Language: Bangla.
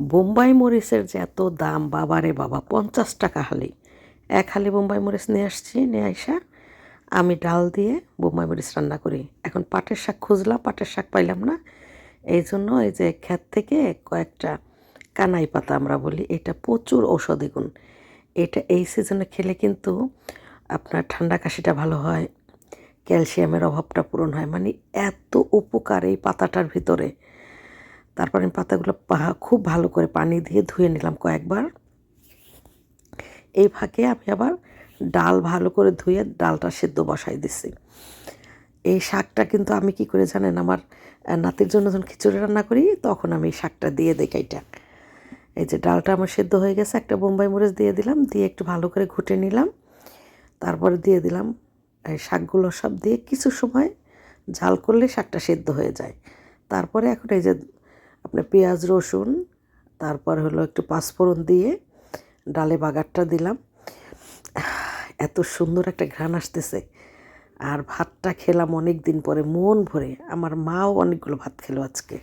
বোম্বাই মরিচের যে এত দাম, বাবারে বাবা, 50 টাকা হালি। এক হালি বোম্বাই মরিচ নিয়ে আসছি, নিয়ে আইসা আমি ডাল দিয়ে বোম্বাই মরিচ রান্না করি। এখন পাটের শাক খুঁজলাম, পাটের শাক পাইলাম না। এই জন্য এই যে ক্ষেত থেকে কয়েকটা কানাই পাতা আমরা বলি, এটা প্রচুর ঔষধি গুণ। এটা এই সিজনে খেলে কিন্তু আপনার ঠান্ডা কাশিটা ভালো হয়, ক্যালসিয়ামের অভাবটা পূরণ হয়, মানে এত উপকার এই পাতাটার ভিতরে। তারপরে আমি পাতাগুলো খুব ভালো করে পানি দিয়ে ধুয়ে নিলাম কয়েকবার। এই ফাঁকে আমি আবার ডাল ভালো করে ধুয়ে ডালটা সেদ্ধ বসাই দিছি। এই শাকটা কিন্তু আমি কি করে জানেন, আমার নাতির জন্য যখন খিচুড়ি রান্না করি তখন আমি এই শাকটা দিয়ে দিই কাইটা। এই যে ডালটা আমার সেদ্ধ হয়ে গেছে, একটা বোম্বাই মরিচ দিয়ে দিলাম, দিয়ে একটু ভালো করে ঘুটে নিলাম। তারপরে দিয়ে দিলাম এই শাকগুলো, সব দিয়ে কিছু সময় ঝাল করলে শাকটা সেদ্ধ হয়ে যায়। তারপরে এখন এই যে আপনার পেঁয়াজ রসুন, তারপর হলো একটু পাঁচফোড়ন দিয়ে ডালে বাগারটা দিলাম। এত সুন্দর একটা ঘ্রাণ আসতেছে। আর ভাতটা খেলাম অনেক দিন পরে মন ভরে। আমার মাও অনেকগুলো ভাত খেলো আজকে।